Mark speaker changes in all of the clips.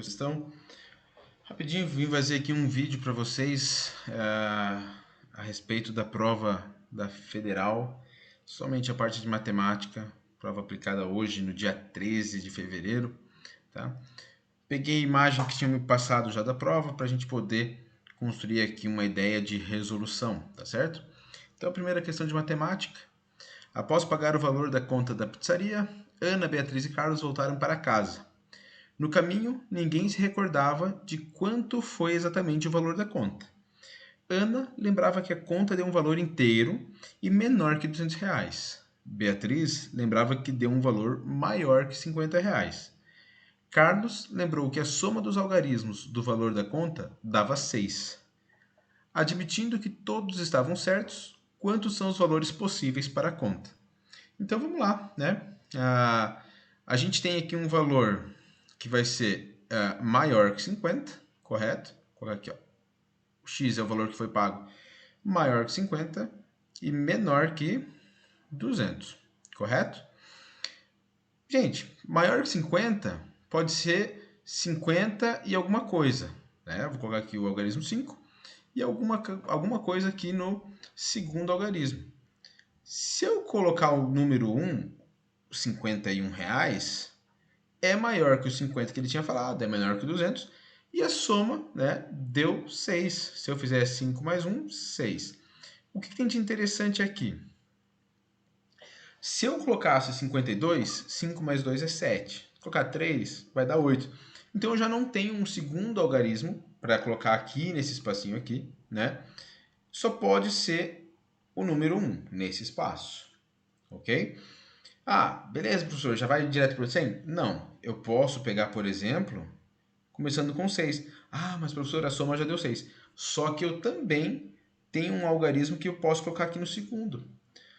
Speaker 1: Então, rapidinho vim fazer aqui um vídeo para vocês a respeito da prova da Federal, somente a parte de matemática, prova aplicada hoje no dia 13 de fevereiro, tá? Peguei a imagem que tinha me passado já da prova para a gente poder construir aqui uma ideia de resolução, tá certo? Então, a primeira questão de matemática. Após pagar o valor da conta da pizzaria, Ana, Beatriz e Carlos voltaram para casa. No caminho, ninguém se recordava de quanto foi exatamente o valor da conta. Ana lembrava que a conta deu um valor inteiro e menor que R$ 200. Beatriz lembrava que deu um valor maior que R$ 50. Carlos lembrou que a soma dos algarismos do valor da conta dava 6. Admitindo que todos estavam certos, quantos são os valores possíveis para a conta? Então vamos lá, né? A gente tem aqui um valor que vai ser maior que 50, correto? Vou colocar aqui, ó. O x é o valor que foi pago maior que 50 e menor que 200, correto? Gente, maior que 50 pode ser 50 e alguma coisa, né? Vou colocar aqui o algarismo 5 e alguma coisa aqui no segundo algarismo. Se eu colocar o número 1, R$ 51, é maior que os 50 que ele tinha falado, é menor que 200, e a soma, né, deu 6. Se eu fizer 5 mais 1, 6. O que tem de interessante aqui? Se eu colocasse 52, 5 mais 2 é 7. Se colocar 3, vai dar 8. Então eu já não tenho um segundo algarismo para colocar aqui nesse espacinho aqui, né? Só pode ser o número 1 nesse espaço, ok? Ah, beleza, professor, já vai direto para o 100? Não, eu posso pegar, por exemplo, começando com 6. Ah, mas professor, a soma já deu 6. Só que eu também tenho um algarismo que eu posso colocar aqui no segundo.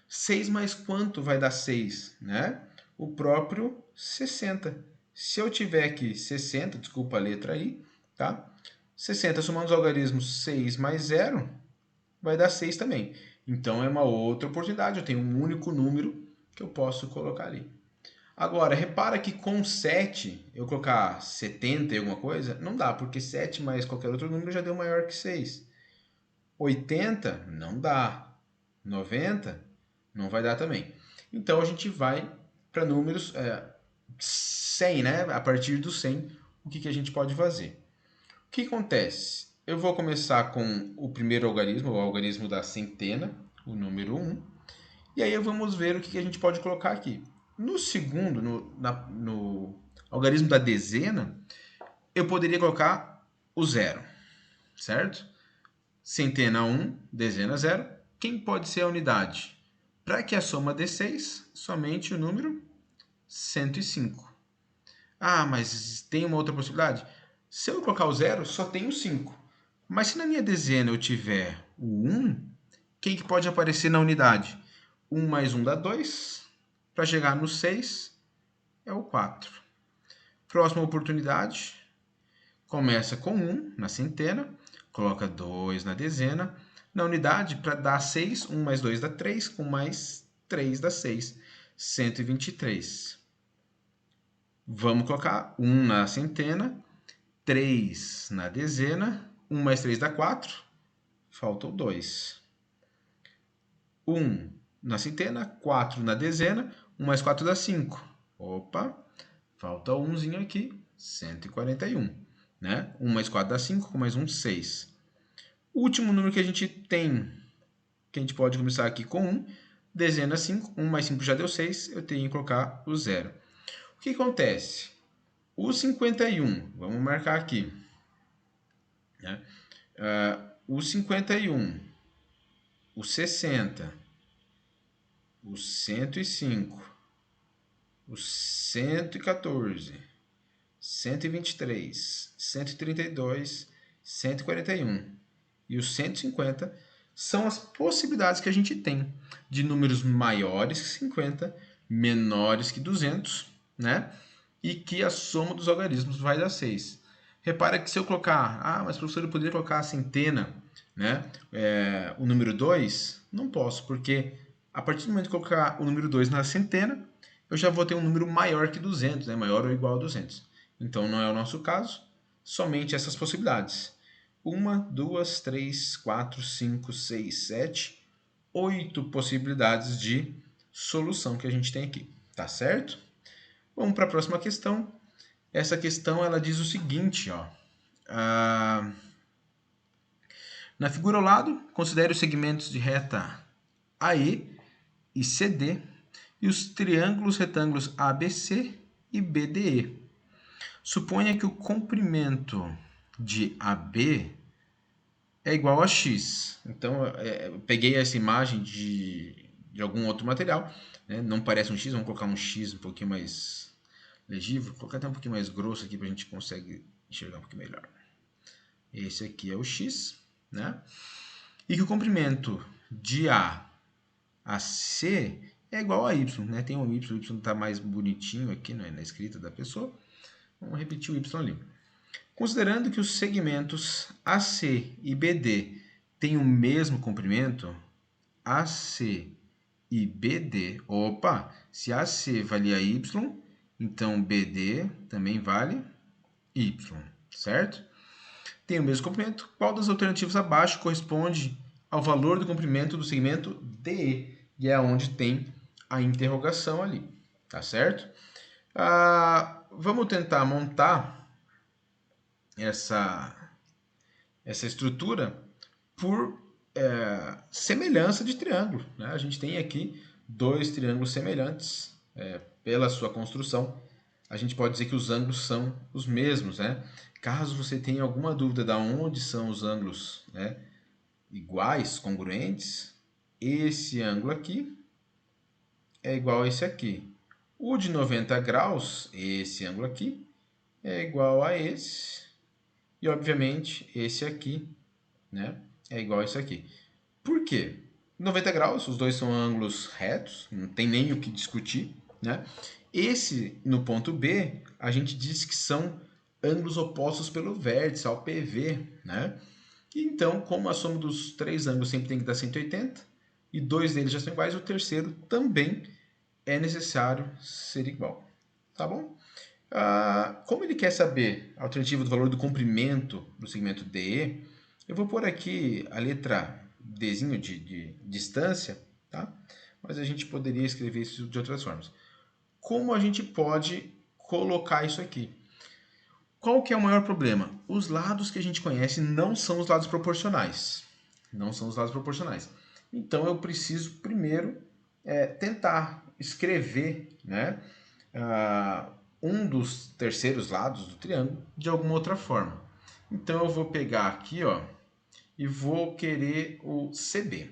Speaker 1: 6 mais quanto vai dar 6? Né? O próprio 60. Se eu tiver aqui 60, desculpa a letra aí, tá? 60 somando os algarismos 6 mais 0, vai dar 6 também. Então é uma outra oportunidade, eu tenho um único número que eu posso colocar ali. Agora, repara que com 7, eu colocar 70 e alguma coisa, não dá, porque 7 mais qualquer outro número já deu maior que 6. 80, não dá. 90, não vai dar também. Então, a gente vai para números 100, né? A partir do 100, o que a gente pode fazer? O que acontece? Eu vou começar com o primeiro algarismo, o algarismo da centena, o número 1. E aí vamos ver o que a gente pode colocar aqui. No segundo, no algarismo da dezena, eu poderia colocar o zero, certo? Centena 1, dezena 0. Quem pode ser a unidade? Para que a soma dê 6, somente o número 105. Ah, mas tem uma outra possibilidade? Se eu colocar o zero, só tem o 5. Mas se na minha dezena eu tiver o 1, quem que pode aparecer na unidade? 1 mais 1 dá 2. Para chegar no 6 é o 4. Próxima oportunidade, começa com 1 na centena, coloca 2 na dezena. Na unidade, para dar 6, 1 mais 2 dá 3, com mais 3 dá 6. 123. Vamos colocar 1 na centena, 3 na dezena, 1 mais 3 dá 4, faltam 2. 1 na centena, 4 na dezena, 1 mais 4 dá 5. Opa, falta umzinho aqui, 141. Né? 1 mais 4 dá 5, com mais 1, 6. O último número que a gente tem, que a gente pode começar aqui com 1, dezena 5, 1 mais 5 já deu 6, eu tenho que colocar o 0. O que acontece? O 51, vamos marcar aqui. Né? O 51, o 60, o 105, o 114, 123, 132, 141 e o 150 são as possibilidades que a gente tem de números maiores que 50, menores que 200, né? E que a soma dos algarismos vai dar 6. Repara que se eu colocar, mas professor, eu poderia colocar a centena, né? O número 2, não posso, porque a partir do momento que eu colocar o número 2 na centena, eu já vou ter um número maior que 200, né? Maior ou igual a 200. Então, não é o nosso caso. somente essas possibilidades. 1, 2, 3, 4, 5, 6, 7, 8 possibilidades de solução que a gente tem aqui, tá certo? Vamos para a próxima questão. Essa questão ela diz o seguinte, ó. Na figura ao lado, considere os segmentos de reta AE e CD e os triângulos retângulos ABC e BDE. Suponha que o comprimento de AB é igual a x. Então, eu peguei essa imagem de algum outro material, né? Não parece um x, vamos colocar um x um pouquinho mais legível, vou colocar até um pouquinho mais grosso aqui para a gente conseguir enxergar um pouquinho melhor. Esse aqui é o x, né? E que o comprimento de A a C é igual a y, né? Tem um y, o y está mais bonitinho aqui, né, na escrita da pessoa. Vamos repetir o y ali. Considerando que os segmentos AC e BD têm o mesmo comprimento, AC e BD, opa, se AC valia y, então BD também vale y, certo? Tem o mesmo comprimento, qual das alternativas abaixo corresponde ao valor do comprimento do segmento DE? E é onde tem a interrogação ali, tá certo? Vamos tentar montar essa estrutura por semelhança de triângulo, né? A gente tem aqui dois triângulos semelhantes pela sua construção. A gente pode dizer que os ângulos são os mesmos, né? Caso você tenha alguma dúvida de onde são os ângulos, né, iguais, congruentes, esse ângulo aqui é igual a esse aqui. O de 90 graus, esse ângulo aqui, é igual a esse. E, obviamente, esse aqui, né, é igual a esse aqui. Por quê? 90 graus, os dois são ângulos retos, não tem nem o que discutir, né? Esse, no ponto B, a gente diz que são ângulos opostos pelo vértice, ao PV, né? E então, como a soma dos três ângulos sempre tem que dar 180, e dois deles já são iguais, o terceiro também é necessário ser igual, tá bom? Como ele quer saber a alternativa do valor do comprimento do segmento DE, eu vou pôr aqui a letra Dzinho de distância, tá? Mas a gente poderia escrever isso de outras formas. Como a gente pode colocar isso aqui? Qual que é o maior problema? Os lados que a gente conhece não são os lados proporcionais. Não são os lados proporcionais. Então, eu preciso primeiro tentar escrever, né, um dos terceiros lados do triângulo de alguma outra forma. Então, eu vou pegar aqui, ó, e vou querer o CB,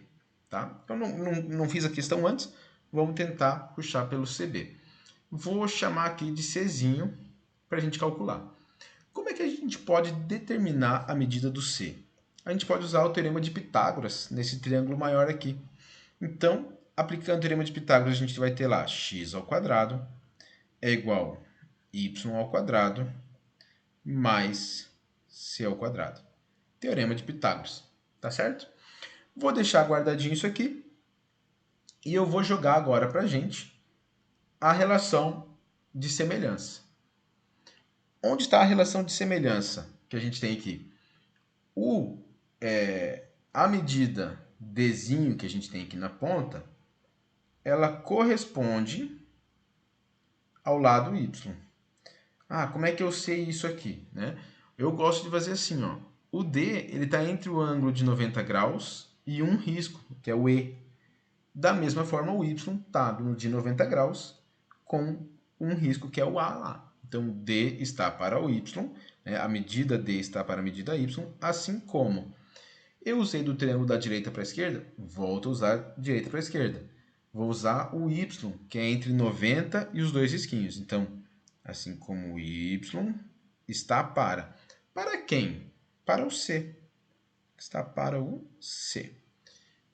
Speaker 1: tá? Eu não fiz a questão antes, vamos tentar puxar pelo CB. Vou chamar aqui de Czinho para a gente calcular. Como é que a gente pode determinar a medida do C? A gente pode usar o teorema de Pitágoras nesse triângulo maior aqui. Então, aplicando o teorema de Pitágoras, a gente vai ter lá x ao quadrado é igual a y ao quadrado mais c ao quadrado. Teorema de Pitágoras, tá certo? Vou deixar guardadinho isso aqui e eu vou jogar agora para a gente a relação de semelhança. Onde está a relação de semelhança que a gente tem aqui? A medida Dzinho que a gente tem aqui na ponta, ela corresponde ao lado y. Como é que eu sei isso aqui, né? Eu gosto de fazer assim, ó. O D, ele está entre o ângulo de 90 graus e um risco, que é o E. Da mesma forma, o Y está no de 90 graus com um risco, que é o A lá. Então, D está para o Y, né? A medida D está para a medida Y, assim como eu usei do triângulo da direita para a esquerda, volto a usar direita para a esquerda. Vou usar o Y, que é entre 90 e os dois risquinhos. Então, assim como o Y está para. Para quem? Para o C. Está para o C.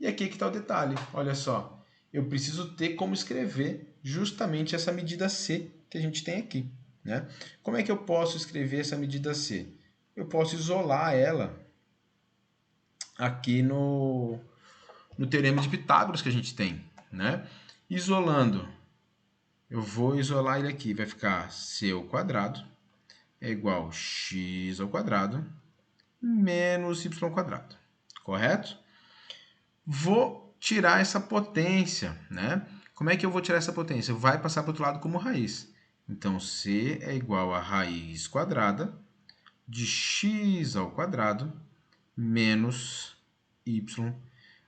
Speaker 1: E aqui que está o detalhe. Olha só. Eu preciso ter como escrever justamente essa medida C que a gente tem aqui, né? Como é que eu posso escrever essa medida C? Eu posso isolar ela aqui no teorema de Pitágoras que a gente tem, né? Isolando, eu vou isolar ele aqui, vai ficar c ao quadrado é igual a x ao quadrado menos y ao quadrado, correto? Vou tirar essa potência, né? Como é que eu vou tirar essa potência? Vai passar para o outro lado como raiz. Então, c é igual a raiz quadrada de x ao quadrado menos y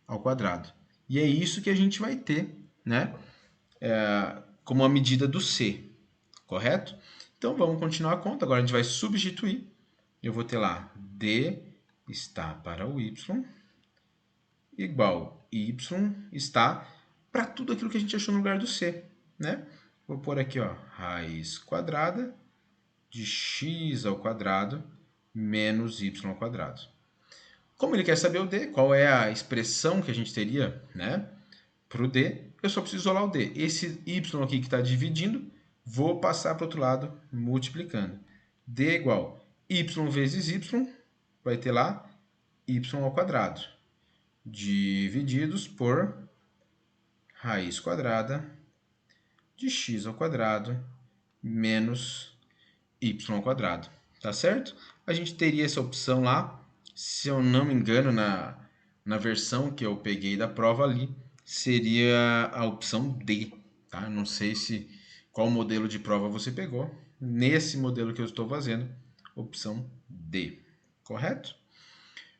Speaker 1: ao quadrado. E é isso que a gente vai ter, né? Como a medida do c, correto? Então, vamos continuar a conta. Agora, a gente vai substituir. Eu vou ter lá d está para o y igual y está para tudo aquilo que a gente achou no lugar do c, né? Vou pôr aqui, ó, raiz quadrada de x ao quadrado menos y ao quadrado. Como ele quer saber o d, qual é a expressão que a gente teria, né, para o d, eu só preciso isolar o d. Esse y aqui que está dividindo, vou passar para o outro lado multiplicando. d igual y vezes y, vai ter lá y ao quadrado, divididos por raiz quadrada de x ao quadrado menos y ao quadrado, tá certo? A gente teria essa opção lá, se eu não me engano, na versão que eu peguei da prova ali, seria a opção D, tá? Não sei qual modelo de prova você pegou. Nesse modelo que eu estou fazendo, opção D, correto?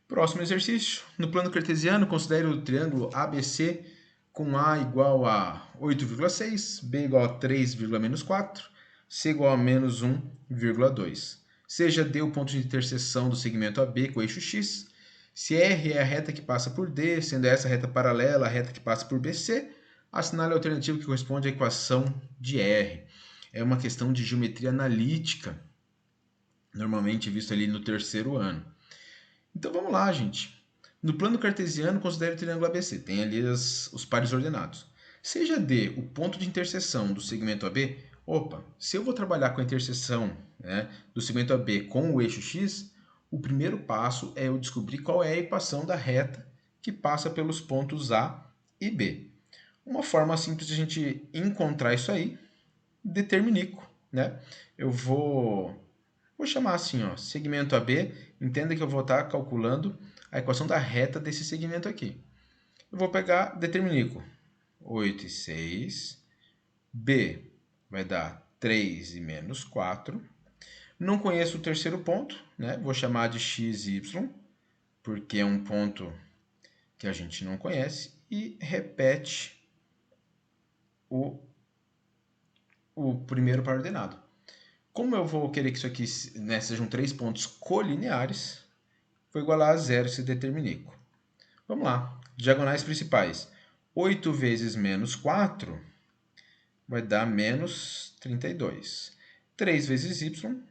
Speaker 1: Próximo exercício. No plano cartesiano, considere o triângulo ABC com A igual a 8,6, B igual a 3,-4, C igual a menos 1,2. Seja D o ponto de interseção do segmento AB com o eixo X. Se R é a reta que passa por D, sendo essa a reta paralela à reta que passa por BC, assinale a alternativa que corresponde à equação de R. É uma questão de geometria analítica, normalmente visto ali no terceiro ano. Então vamos lá, gente. No plano cartesiano, considere o triângulo ABC. Tem ali os pares ordenados. Seja D o ponto de interseção do segmento AB, se eu vou trabalhar com a interseção, né, do segmento AB com o eixo X, o primeiro passo é eu descobrir qual é a equação da reta que passa pelos pontos A e B. Uma forma simples de a gente encontrar isso aí, determinico, né? Eu vou chamar assim, ó, segmento AB, entenda que eu vou estar calculando a equação da reta desse segmento aqui. Eu vou pegar determinico 8 e 6, B vai dar 3 e menos 4. Não conheço o terceiro ponto, né? Vou chamar de x e y, porque é um ponto que a gente não conhece, e repete o primeiro par ordenado. Como eu vou querer que isso aqui, né, sejam 3 pontos colineares, vou igualar a zero esse determinico. Vamos lá. Diagonais principais. 8 vezes menos 4 vai dar menos 32. 3 vezes y,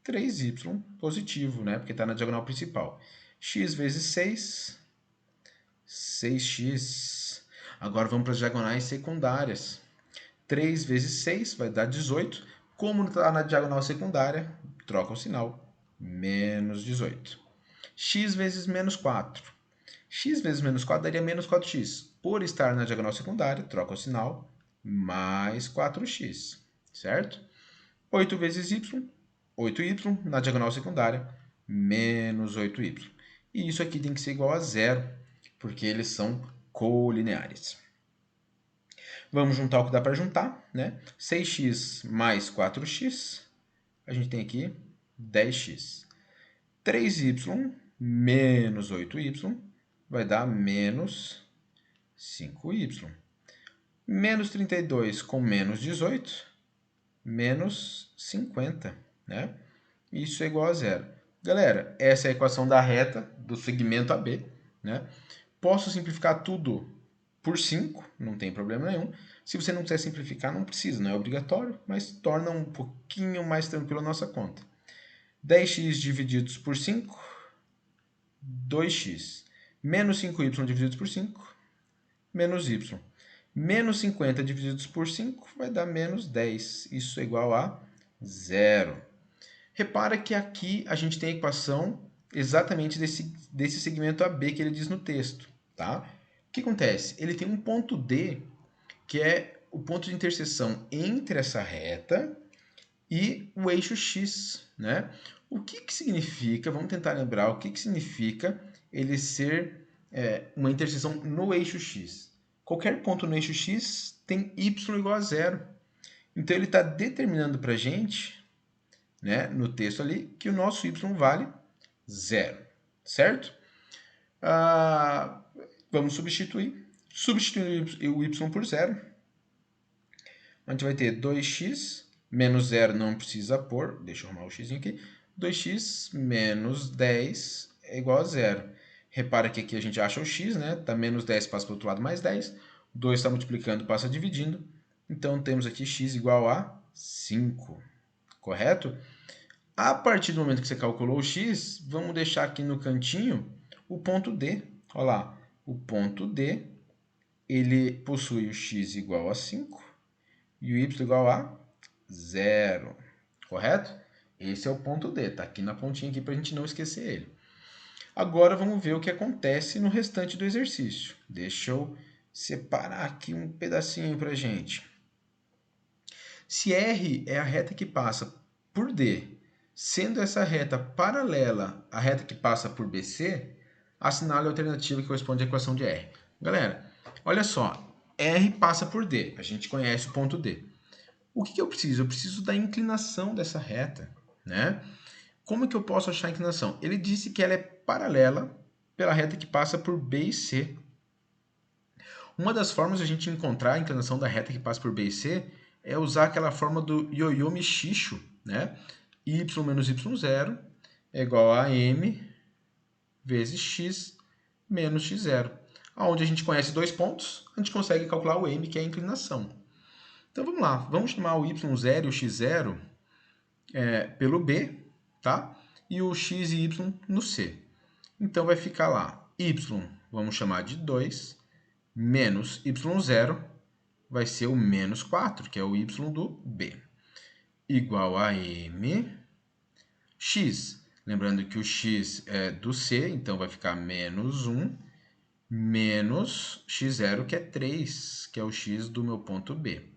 Speaker 1: 3y positivo, né? Porque está na diagonal principal. X vezes 6, 6x. Agora vamos para as diagonais secundárias. 3 vezes 6 vai dar 18. Como está na diagonal secundária, troca o sinal. Menos 18. X vezes menos 4. X vezes menos 4 daria menos 4x. Por estar na diagonal secundária, troca o sinal. Mais 4x. Certo? 8 vezes y. 8y na diagonal secundária. Menos 8y. E isso aqui tem que ser igual a zero, porque eles são colineares. Vamos juntar o que dá para juntar, né? 6x mais 4x, a gente tem aqui 10x. 3y menos 8y vai dar menos 5y. Menos 32 com menos 18, menos 50, né? Isso é igual a zero. Galera, essa é a equação da reta do segmento AB, né? Posso simplificar tudo por 5, não tem problema nenhum. Se você não quiser simplificar, não precisa, não é obrigatório, mas torna um pouquinho mais tranquilo a nossa conta. 10x divididos por 5, 2x. Menos 5y divididos por 5, menos y. Menos 50 divididos por 5 vai dar menos 10. Isso é igual a zero. Repara que aqui a gente tem a equação exatamente desse segmento AB que ele diz no texto, tá? O que acontece? Ele tem um ponto D, que é o ponto de interseção entre essa reta e o eixo x, né? O que que significa, vamos tentar lembrar, o que que significa ele ser uma interseção no eixo x? Qualquer ponto no eixo x tem y igual a zero. Então, ele está determinando para a gente, né, no texto ali, que o nosso y vale zero, certo? Vamos substituir. Substituindo o y por zero, a gente vai ter 2x menos 0 não precisa pôr, deixa eu arrumar o x aqui, 2x menos 10 é igual a zero. Repara que aqui a gente acha o x, né? Tá menos 10, passa para o outro lado mais 10. 2 está multiplicando, passa dividindo. Então, temos aqui x igual a 5, correto? A partir do momento que você calculou o x, vamos deixar aqui no cantinho o ponto D. Olha lá, o ponto D, ele possui o x igual a 5 e o y igual a 0, correto? Esse é o ponto D, tá aqui na pontinha aqui para a gente não esquecer ele. Agora vamos ver o que acontece no restante do exercício. Deixa eu separar aqui um pedacinho para a gente. Se R é a reta que passa por D, sendo essa reta paralela à reta que passa por BC, assinale a alternativa que corresponde à equação de R. Galera, olha só, R passa por D, a gente conhece o ponto D. O que eu preciso? Eu preciso da inclinação dessa reta, né? Como é que eu posso achar a inclinação? Ele disse que ela é paralela pela reta que passa por B e C. Uma das formas de a gente encontrar a inclinação da reta que passa por B e C é usar aquela forma do ioiô Michicho, né? Y menos y0 é igual a m vezes x menos x0. Onde a gente conhece dois pontos, a gente consegue calcular o m, que é a inclinação. Então vamos lá, vamos chamar o y0 e o x0 pelo b, tá? E o x e y no c. Então vai ficar lá, y vamos chamar de 2, menos y0 vai ser o menos 4, que é o y do b, igual a m, x. Lembrando que o x é do c, então vai ficar menos 1, menos x0, que é 3, que é o x do meu ponto B.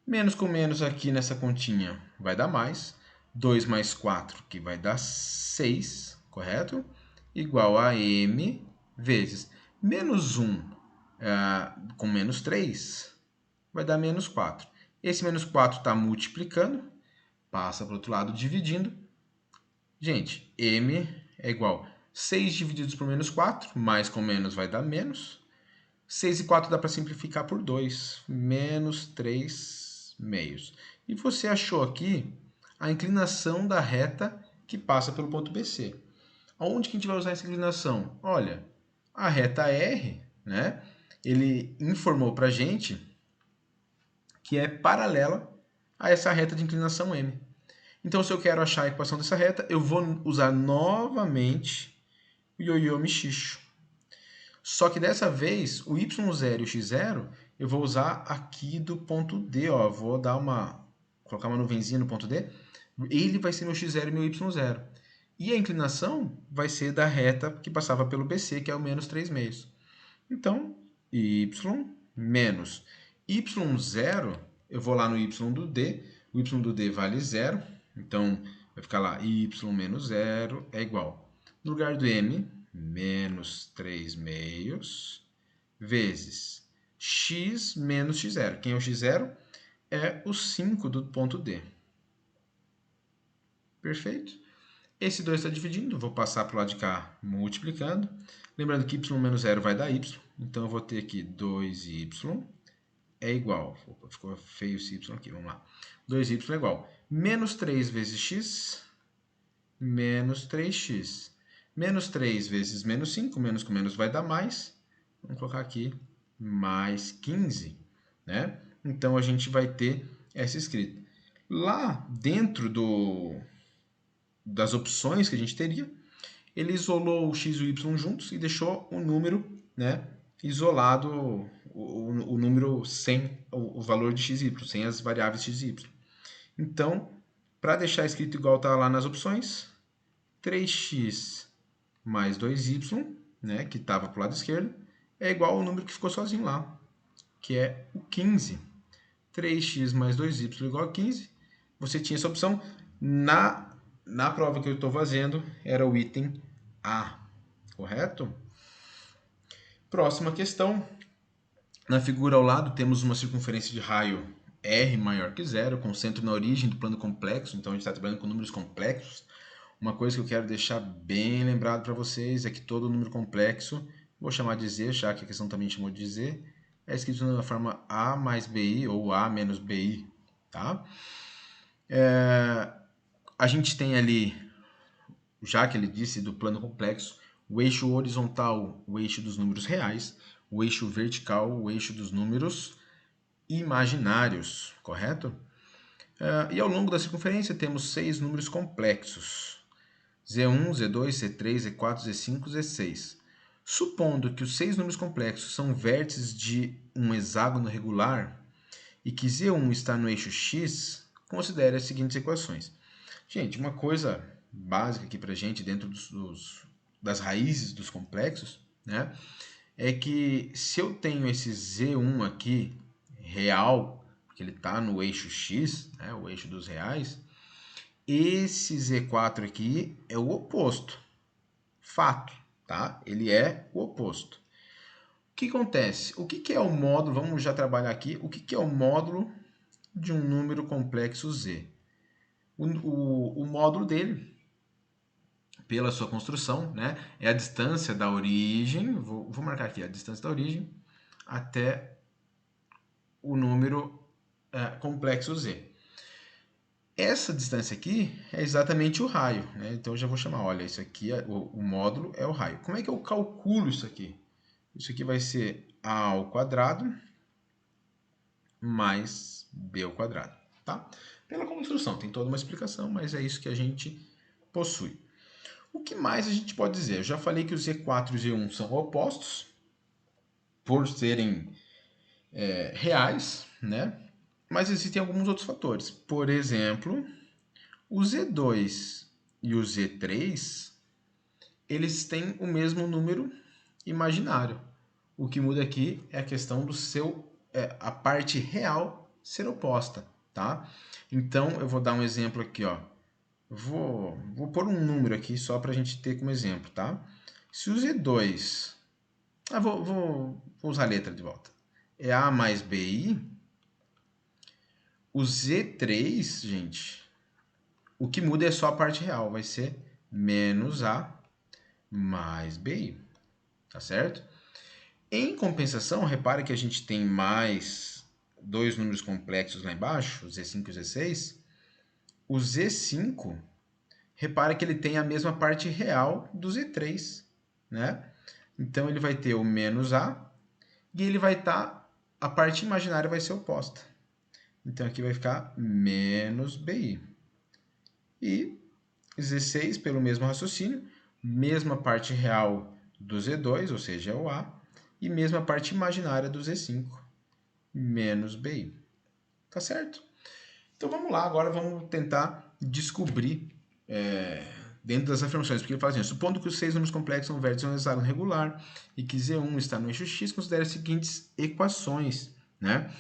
Speaker 1: Menos com menos aqui nessa continha vai dar mais. 2 mais 4, que vai dar 6, correto? Igual a m vezes menos 1 com menos 3, vai dar menos 4. Esse menos 4 está multiplicando, passa para o outro lado dividindo. Gente, m é igual a 6 divididos por menos 4, mais com menos vai dar menos. 6 e 4 dá para simplificar por 2, menos 3 meios. E você achou aqui a inclinação da reta que passa pelo ponto BC. Aonde que a gente vai usar essa inclinação? Olha, a reta R, né? Ele informou para a gente que é paralela a essa reta de inclinação M. Então, se eu quero achar a equação dessa reta, eu vou usar novamente o ioiô Michicho. Só que dessa vez, o y0 e o x0, eu vou usar aqui do ponto D. Ó. Vou dar colocar uma nuvenzinha no ponto D. Ele vai ser meu x0 e meu y0. E a inclinação vai ser da reta que passava pelo BC, que é o menos 3 meios. Então, y menos y0, eu vou lá no y do D. O y do D vale 0. Então, vai ficar lá y menos 0 é igual. No lugar do m, menos 3 meios, vezes x menos x0. Quem é o x0? É o 5 do ponto D. Perfeito? Esse 2 está dividindo, vou passar para o lado de cá multiplicando. Lembrando que y menos 0 vai dar y, então eu vou ter aqui 2y é igual, opa, ficou feio esse y aqui, vamos lá. 2y é igual, menos 3 vezes x, menos 3x. Menos 3 vezes menos 5, menos com menos vai dar mais. Vamos colocar aqui mais 15, né? Então, a gente vai ter essa escrita. Lá dentro das opções que a gente teria, ele isolou o x e o y juntos e deixou o número, né, isolado, o número sem o valor de x e y, sem as variáveis x e y. Então, para deixar escrito igual está lá nas opções, 3x mais 2y, né, que estava para o lado esquerdo, é igual ao número que ficou sozinho lá, que é o 15. 3x mais 2y igual a 15. você tinha essa opção. Na prova que eu estou fazendo, era o item A, correto? Próxima questão. Na figura ao lado, temos uma circunferência de raio R maior que zero, com centro na origem do plano complexo. Então, a gente está trabalhando com números complexos. Uma coisa que eu quero deixar bem lembrado para vocês é que todo número complexo, vou chamar de Z, já que a questão também chamou de Z, é escrito na forma A mais BI ou A menos BI, tá? A gente tem ali, já que ele disse do plano complexo, o eixo horizontal, o eixo dos números reais, o eixo vertical, o eixo dos números imaginários, correto? E ao longo da circunferência temos 6 números complexos. Z1, Z2, C3, Z4, Z5, Z6. Supondo que os 6 números complexos são vértices de um hexágono regular e que Z1 está no eixo X, considere as seguintes equações. Gente, uma coisa básica aqui para a gente, dentro das raízes dos complexos, né, é que se eu tenho esse Z1 aqui, real, porque ele está no eixo X, né, o eixo dos reais, esse Z4 aqui é o oposto. Fato, tá? Ele é o oposto. O que acontece? O que é o módulo? Vamos já trabalhar aqui. O que é o módulo de um número complexo Z? O módulo dele, pela sua construção, né, é a distância da origem, vou marcar aqui, a distância da origem até o número complexo Z. Essa distância aqui é exatamente o raio, né? Então eu já vou chamar, olha, isso aqui, o módulo é o raio. Como é que eu calculo isso aqui? Isso aqui vai ser A ao quadrado mais B ao quadrado, tá? Pela construção, tem toda uma explicação, mas é isso que a gente possui. O que mais a gente pode dizer? Eu já falei que o Z4 e o Z1 são opostos, por serem reais, né? Mas existem alguns outros fatores. Por exemplo, o Z2 e o Z3, eles têm o mesmo número imaginário. O que muda aqui é a questão do a parte real ser oposta, tá? Então, eu vou dar um exemplo aqui, ó. Vou pôr um número aqui só para a gente ter como exemplo, tá? Se o Z2... vou usar a letra de volta. É A mais BI. O Z3, gente, o que muda é só a parte real. Vai ser menos A mais BI. Tá certo? Em compensação, repare que a gente tem mais dois números complexos lá embaixo, o Z5 e o Z6. O Z5, repare que ele tem a mesma parte real do Z3, né? Então, ele vai ter o menos A e ele vai estar, a parte imaginária vai ser oposta. Então, aqui vai ficar menos BI. E Z6, pelo mesmo raciocínio, mesma parte real do Z2, ou seja, é o A, e mesma parte imaginária do Z5, menos BI. Tá certo? Então vamos lá, agora vamos tentar descobrir dentro das afirmações, porque ele fala assim, supondo que os 6 números complexos são vértices de um hexágono regular e que Z1 está no eixo X, considere as seguintes equações, né?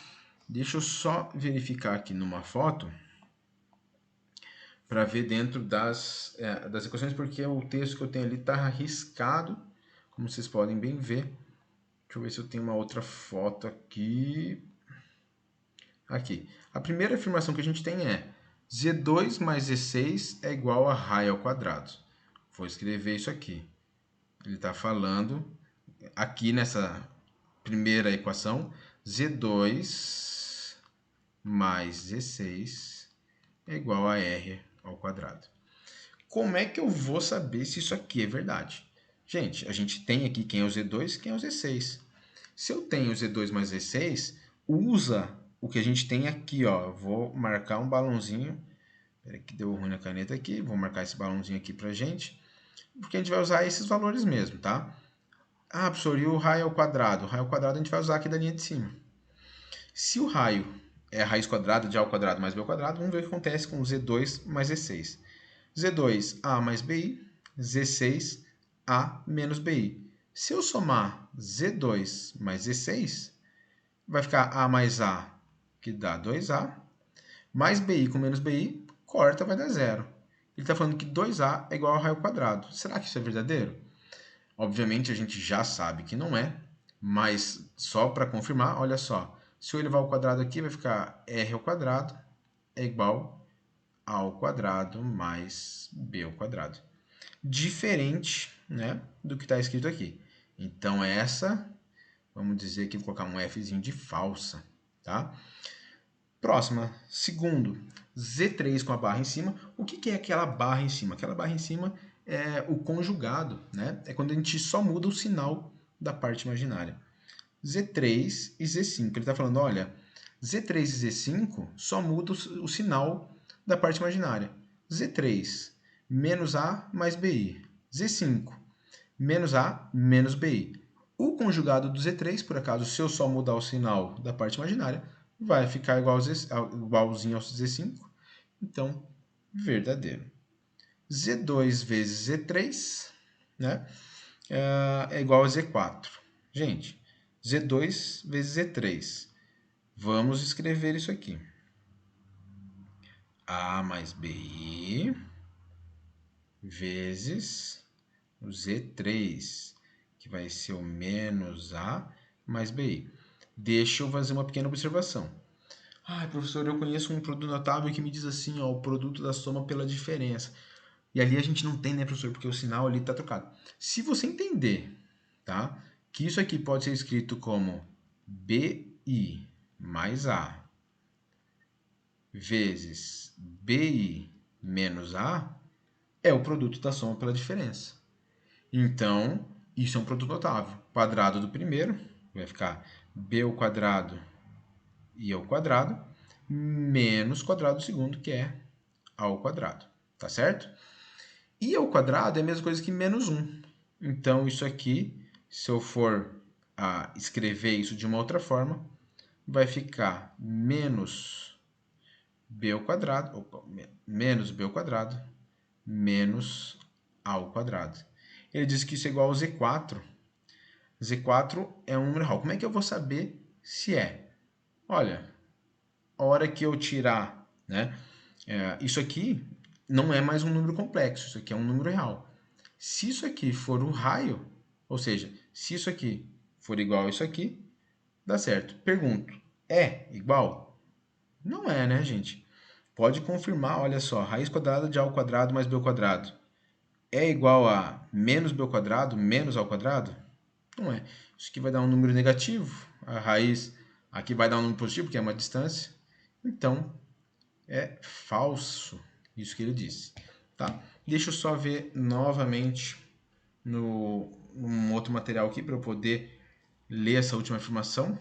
Speaker 1: Deixa eu só verificar aqui numa foto para ver dentro das equações, porque o texto que eu tenho ali está riscado, como vocês podem bem ver. Deixa eu ver se eu tenho uma outra foto aqui. Aqui. A primeira afirmação que a gente tem é Z2 mais Z6 é igual a raio ao quadrado. Vou escrever isso aqui. Ele está falando aqui nessa primeira equação, Z2 mais Z6 é igual a R ao quadrado. Como é que eu vou saber se isso aqui é verdade? Gente, a gente tem aqui quem é o Z2 e quem é o Z6. Se eu tenho Z2 mais Z6, usa o que a gente tem aqui, ó. Vou marcar um balãozinho. Espera que deu ruim na caneta aqui. Vou marcar esse balãozinho aqui pra gente. Porque a gente vai usar esses valores mesmo, tá? Ah, professor, e o raio ao quadrado? O raio ao quadrado a gente vai usar aqui da linha de cima. Se o raio é a raiz quadrada de A ao quadrado mais B ao quadrado, vamos ver o que acontece com Z2 mais Z6. Z2, A mais BI, Z6, A menos BI. Se eu somar Z2 mais Z6, vai ficar A mais A, que dá 2A, Mais BI com menos BI, corta, vai dar zero. Ele está falando que 2A é igual ao raio quadrado. Será que isso é verdadeiro? Obviamente a gente já sabe que não é, mas só para confirmar, olha só. Se eu elevar ao quadrado aqui, vai ficar R ao quadrado é igual ao quadrado mais B ao quadrado. Diferente, né, do que está escrito aqui. Então essa, vamos dizer que vou colocar um Fzinho de falsa, tá? Próxima, segundo, Z3 com a barra em cima. O que é aquela barra em cima? Aquela barra em cima é o conjugado, né? É quando a gente só muda o sinal da parte imaginária. Z3 e Z5. Ele está falando, olha, Z3 e Z5 só muda o sinal da parte imaginária. Z3 menos A mais BI. Z5 menos A menos BI. O conjugado do Z3, por acaso, se eu só mudar o sinal da parte imaginária, vai ficar igualzinho ao Z5. Então, verdadeiro. Z2 vezes Z3, né, é igual a Z4. Gente, Z2 vezes Z3. Vamos escrever isso aqui. A mais BI vezes o Z3, que vai ser o menos A mais BI. Deixa eu fazer uma pequena observação. Ah, professor, eu conheço um produto notável que me diz assim, ó, o produto da soma pela diferença. E ali a gente não tem, né, professor, porque o sinal ali está trocado. Se você entender, tá, que isso aqui pode ser escrito como BI mais A vezes BI menos A, é o produto da soma pela diferença. Então, isso é um produto notável. Quadrado do primeiro vai ficar B ao quadrado I ao quadrado, menos quadrado do segundo, que é A ao quadrado. Tá certo? I ao quadrado é a mesma coisa que menos 1. Então, isso aqui, se eu for escrever isso de uma outra forma, vai ficar menos B ao quadrado, menos B ao quadrado, menos A ao quadrado. Ele diz que isso é igual ao Z4. Z4 é um número real. Como é que eu vou saber se é? Olha, a hora que eu tirar, né, isso aqui não é mais um número complexo, isso aqui é um número real. Se isso aqui for o raio, ou seja, se isso aqui for igual a isso aqui, dá certo. Pergunto, é igual? Não é, né, gente? Pode confirmar, olha só, raiz quadrada de A ao quadrado mais B ao quadrado é igual a menos B ao quadrado menos A ao quadrado? Não é. Isso aqui vai dar um número negativo, a raiz aqui vai dar um número positivo, porque é uma distância. Então, é falso isso que ele disse. Tá? Deixa eu só ver novamente num outro material aqui para eu poder ler essa última afirmação.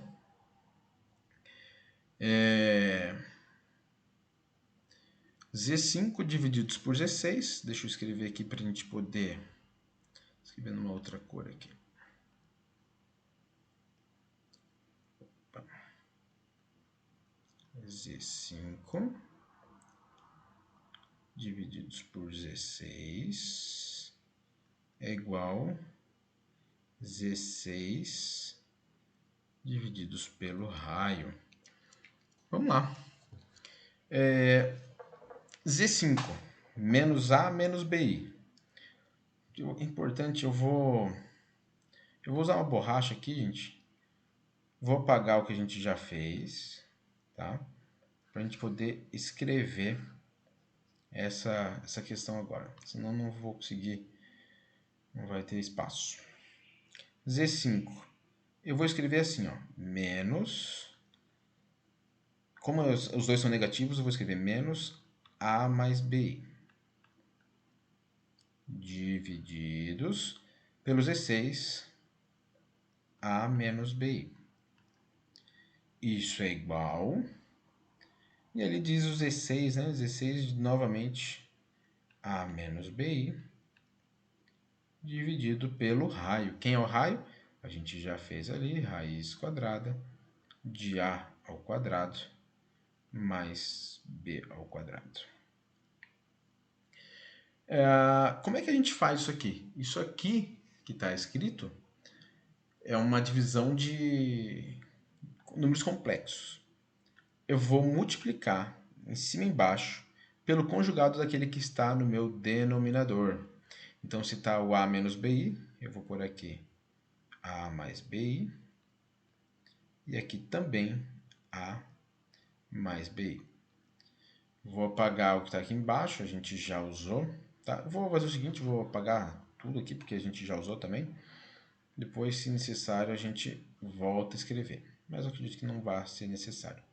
Speaker 1: Z5 divididos por Z6. Deixa eu escrever aqui para a gente poder escrever numa outra cor aqui. Z5 divididos por Z6 é igual Z6 divididos pelo raio. Vamos lá. Z5 menos A menos BI. Importante, eu vou usar uma borracha aqui, gente. Vou apagar o que a gente já fez, tá? Para a gente poder escrever essa questão agora. Senão não vou conseguir, não vai ter espaço. Z5. Eu vou escrever assim, ó, menos... Como os dois são negativos, eu vou escrever menos A mais BI. Divididos pelo Z6, A menos BI. Isso é igual... E ele diz o Z6, né? Z6 novamente A menos BI dividido pelo raio. Quem é o raio? A gente já fez ali, raiz quadrada de A ao quadrado mais B ao quadrado. Como é que a gente faz isso aqui? Isso aqui que está escrito é uma divisão de números complexos. Eu vou multiplicar em cima e embaixo pelo conjugado daquele que está no meu denominador. Então, se está o A menos BI, eu vou pôr aqui A mais BI. E aqui também A mais BI. Vou apagar o que está aqui embaixo, a gente já usou. Tá? Vou fazer o seguinte, vou apagar tudo aqui, porque a gente já usou também. Depois, se necessário, a gente volta a escrever. Mas eu acredito que não vai ser necessário.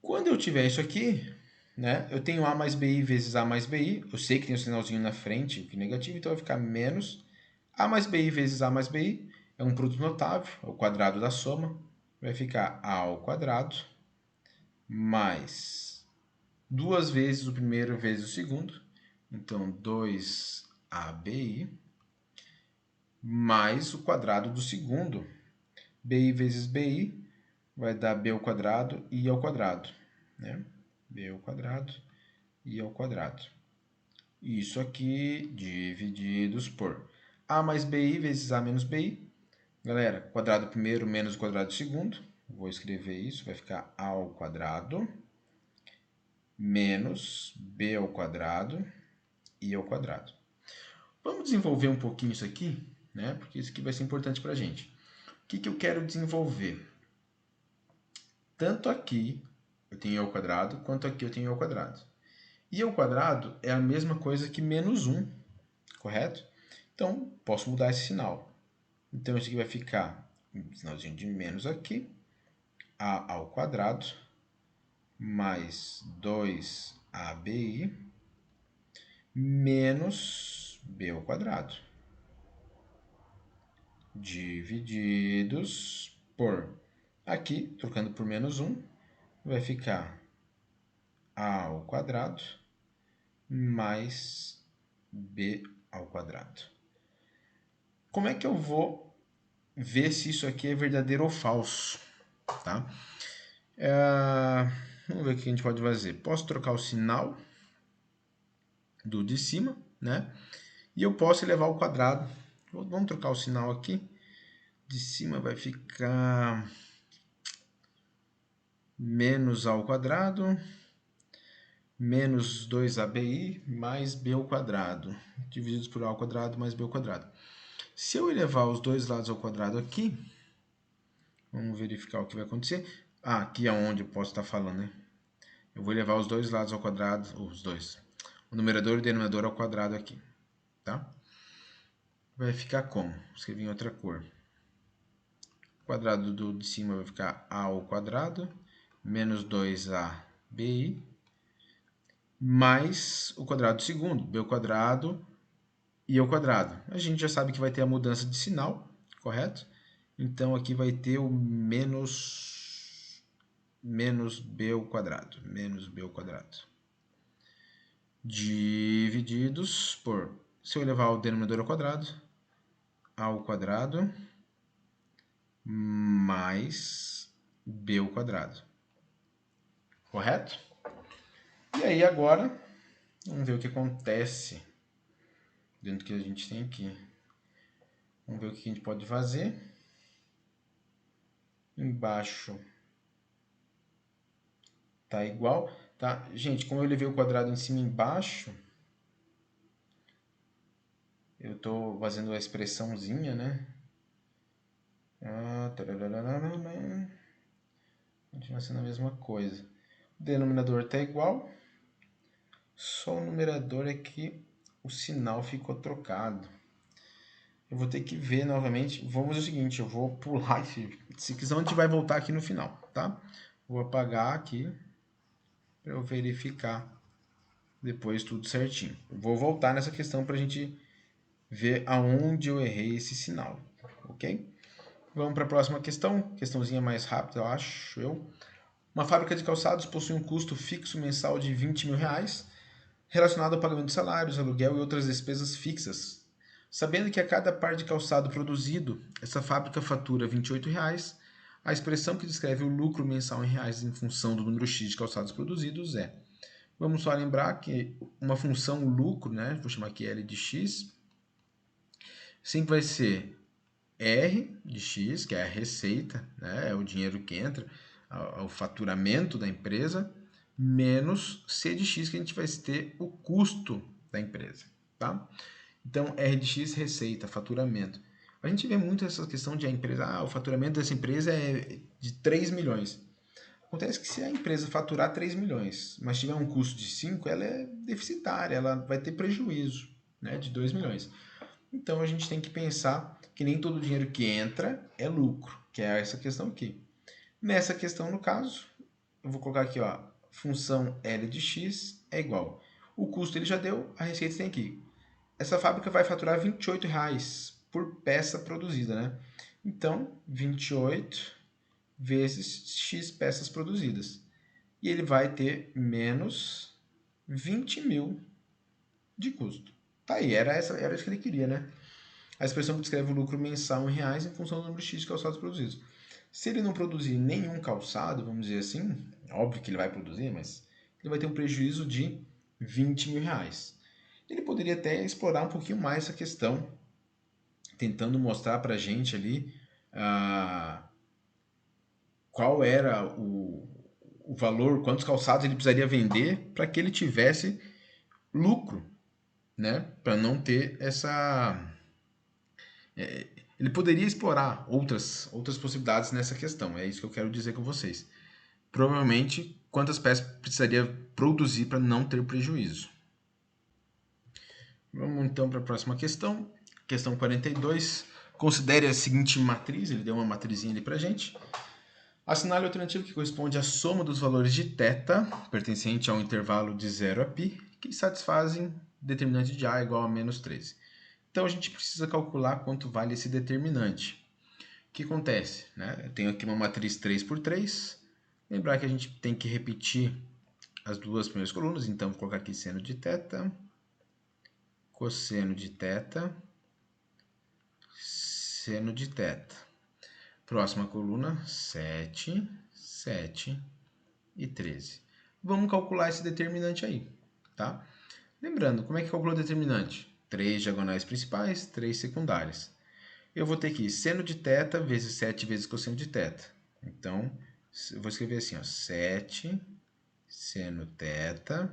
Speaker 1: Quando eu tiver isso aqui, né, eu tenho A mais BI vezes A mais BI. Eu sei que tem um sinalzinho na frente, que é negativo, então vai ficar menos A mais BI vezes A mais BI. É um produto notável, é o quadrado da soma. Vai ficar A ao quadrado mais 2 vezes o primeiro vezes o segundo. Então, 2ABI mais o quadrado do segundo. BI vezes BI vai dar B ao quadrado e I ao quadrado. Né? B ao quadrado e I ao quadrado. Isso aqui divididos por A mais BI vezes A menos BI. Galera, quadrado primeiro menos o quadrado segundo. Vou escrever isso, vai ficar A ao quadrado menos B ao quadrado e ao quadrado. Vamos desenvolver um pouquinho isso aqui, né? Porque isso aqui vai ser importante para a gente. O que eu quero desenvolver? Tanto aqui eu tenho i ao quadrado, quanto aqui eu tenho i ao quadrado. I ao quadrado é a mesma coisa que menos 1, correto? Então, posso mudar esse sinal. Então, isso aqui vai ficar um sinalzinho de menos aqui, a ao quadrado, mais 2abi, menos b ao quadrado, divididos por, aqui, trocando por menos 1, vai ficar a ao quadrado mais b ao quadrado. Como é que eu vou ver se isso aqui é verdadeiro ou falso? Tá? Vamos ver o que a gente pode fazer. Posso trocar o sinal do de cima, né? E eu posso elevar ao quadrado. Vamos trocar o sinal aqui. De cima vai ficar menos a ao quadrado, menos 2abi mais b ao quadrado, divididos por a ao quadrado mais b ao quadrado. Se eu elevar os dois lados ao quadrado aqui, vamos verificar o que vai acontecer. Aqui é onde eu posso estar falando, né? Eu vou elevar os dois lados ao quadrado, os dois. O numerador e o denominador ao quadrado aqui, tá? Vai ficar como? Escrevi em outra cor. O quadrado de cima vai ficar a ao quadrado, menos 2abi, mais o quadrado do segundo, b ao quadrado e ao quadrado. A gente já sabe que vai ter a mudança de sinal, correto? Então, aqui vai ter o menos b ao quadrado, menos b ao quadrado. Divididos por, se eu elevar o denominador ao quadrado mais b ao quadrado. Correto? E aí agora, vamos ver o que acontece dentro do que a gente tem aqui. Vamos ver o que a gente pode fazer. Embaixo tá igual, tá? Gente, como eu levei o quadrado em cima e embaixo, eu tô fazendo a expressãozinha, né? Continua sendo a mesma coisa. O denominador tá igual, só o numerador é que o sinal ficou trocado. Eu vou ter que ver novamente. Vamos fazer o seguinte, eu vou pular se quiser a gente vai voltar aqui no final, tá? Vou apagar aqui para eu verificar depois tudo certinho. Eu vou voltar nessa questão para a gente ver aonde eu errei esse sinal, ok? Vamos para a próxima questão, questãozinha mais rápida, eu acho. Uma fábrica de calçados possui um custo fixo mensal de R$20.000, relacionado ao pagamento de salários, aluguel e outras despesas fixas. Sabendo que a cada par de calçado produzido, essa fábrica fatura R$28, a expressão que descreve o lucro mensal em reais em função do número X de calçados produzidos é... Vamos só lembrar que uma função lucro, né, vou chamar aqui L de X, sempre vai ser R de X, que é a receita, né, é o dinheiro que entra, o faturamento da empresa, menos C de x, que a gente vai ter o custo da empresa, tá? Então, R de x, receita, faturamento. A gente vê muito essa questão de a empresa, o faturamento dessa empresa é de 3 milhões. Acontece que se a empresa faturar 3 milhões, mas tiver um custo de 5, ela é deficitária, ela vai ter prejuízo, né, de 2 milhões. Então, a gente tem que pensar que nem todo dinheiro que entra é lucro, que é essa questão aqui. Nessa questão, no caso, eu vou colocar aqui, ó, função L de x é igual. O custo ele já deu, a receita tem aqui. Essa fábrica vai faturar R$ 28 por peça produzida, né? Então, 28 vezes x peças produzidas. E ele vai ter menos 20 mil de custo. Tá aí, era isso que ele queria, né? A expressão que descreve o lucro mensal em reais em função do número x de calçados produzidos. Se ele não produzir nenhum calçado, vamos dizer assim, óbvio que ele vai produzir, mas ele vai ter um prejuízo de R$ 20 mil. Ele poderia até explorar um pouquinho mais essa questão, tentando mostrar para a gente ali qual era o valor, quantos calçados ele precisaria vender para que ele tivesse lucro, né? Para não ter essa. Ele poderia explorar outras possibilidades nessa questão, é isso que eu quero dizer com vocês. Provavelmente, quantas peças precisaria produzir para não ter prejuízo. Vamos então para a próxima questão. Questão 42. Considere a seguinte matriz, ele deu uma matrizinha ali para a gente. Assinale a alternativa que corresponde à soma dos valores de θ, pertencente ao intervalo de 0 a π, que satisfazem determinante de A igual a menos 13. Então, a gente precisa calcular quanto vale esse determinante. O que acontece? Né? Eu tenho aqui uma matriz 3 por 3. Lembrar que a gente tem que repetir as duas primeiras colunas. Então, vou colocar aqui seno de θ, cosseno de θ, seno de θ. Próxima coluna, 7, 7 e 13. Vamos calcular esse determinante aí, tá? Lembrando, como é que calcula o determinante? 3 diagonais principais, 3 secundárias. Eu vou ter aqui seno de θ vezes 7 vezes cosseno de θ. Então, eu vou escrever assim, ó, 7 seno θ,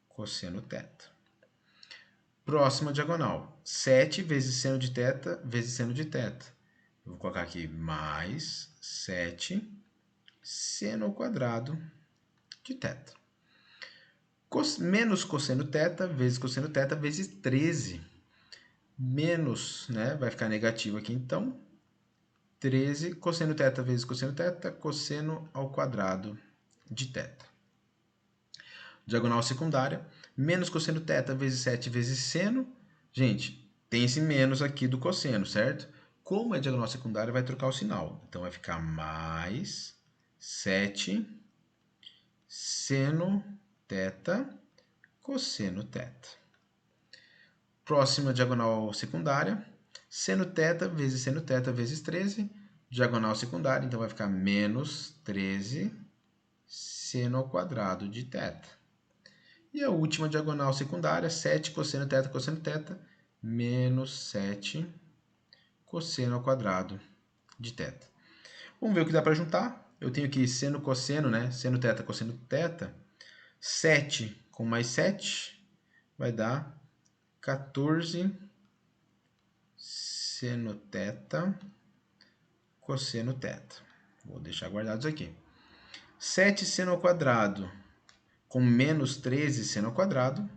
Speaker 1: cosseno θ. Próxima diagonal, 7 vezes seno de θ vezes seno de θ. Eu vou colocar aqui mais 7 seno ao quadrado de θ. Menos cosseno θ vezes cosseno θ vezes 13. Menos, né? Vai ficar negativo aqui, então. 13 cosseno θ vezes cosseno θ, cosseno ao quadrado de θ. Diagonal secundária, menos cosseno θ vezes 7 vezes seno. Gente, tem esse menos aqui do cosseno, certo? Como é diagonal secundária, vai trocar o sinal. Então, vai ficar mais 7 seno θ, cosseno θ. Próxima diagonal secundária, seno θ vezes seno θ vezes 13, diagonal secundária, então vai ficar menos 13 seno ao quadrado de θ. E a última diagonal secundária, 7 cosseno θ, menos 7 cosseno ao quadrado de θ. Vamos ver o que dá para juntar. Eu tenho aqui seno, cosseno, né? Seno θ, cosseno θ. 7 com mais 7 vai dar 14 seno θ, cosseno θ. Vou deixar guardados aqui. 7 seno ao quadrado com menos 13 seno ao quadrado,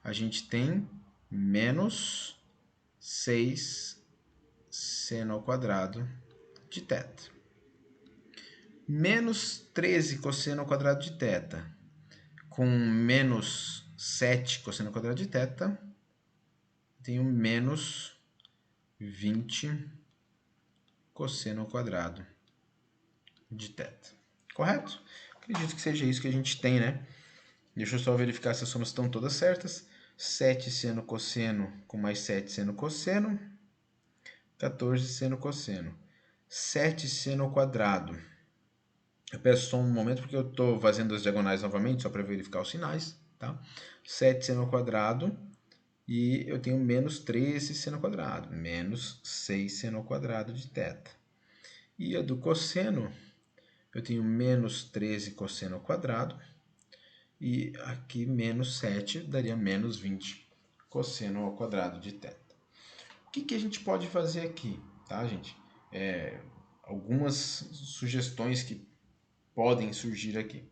Speaker 1: a gente tem menos 6 seno ao quadrado de θ. Menos 13 cosseno ao quadrado de θ com menos 7 cosseno ao quadrado de θ, tenho menos 20 cosseno ao quadrado de θ. Correto? Acredito que seja isso que a gente tem, né? Deixa eu só verificar se as somas estão todas certas. 7 seno cosseno com mais 7 seno cosseno. 14 seno cosseno. 7 seno ao quadrado. Eu peço só um momento porque eu estou fazendo as diagonais novamente, só para verificar os sinais. Tá? 7 seno ao quadrado. E eu tenho menos 13 seno ao quadrado. Menos 6 seno ao quadrado de θ. E a do cosseno, eu tenho menos 13 cosseno ao quadrado. E aqui menos 7 daria menos 20 cosseno ao quadrado de θ. O que a gente pode fazer aqui, tá, gente? Algumas sugestões que podem surgir aqui.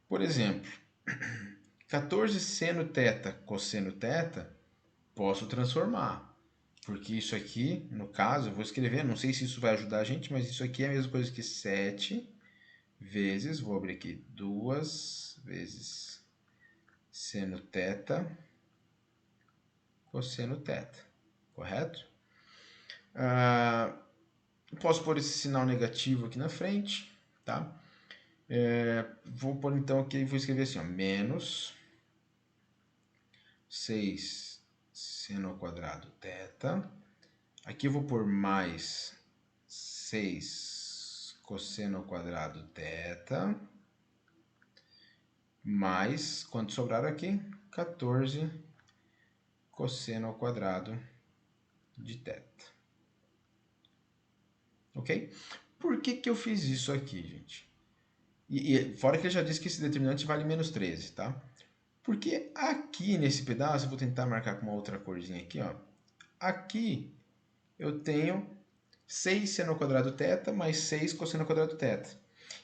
Speaker 1: Por exemplo, 14 seno θ cosseno θ, posso transformar. Porque isso aqui, no caso, eu vou escrever, não sei se isso vai ajudar a gente, mas isso aqui é a mesma coisa que 7 vezes, vou abrir aqui, 2 vezes seno θ cosseno θ, correto? Posso pôr esse sinal negativo aqui na frente, tá? Vou pôr então aqui, vou escrever assim, ó, menos 6 seno ao quadrado θ. Aqui eu vou pôr mais 6 cosseno ao quadrado θ. Mais, quanto sobrar aqui? 14 cosseno ao quadrado de θ. Ok? Por que eu fiz isso aqui, gente? E fora que ele já disse que esse determinante vale menos 13, tá? Porque aqui nesse pedaço, eu vou tentar marcar com uma outra corzinha aqui, ó. Aqui eu tenho 6 seno ao quadrado θ mais 6 cosseno ao quadrado θ.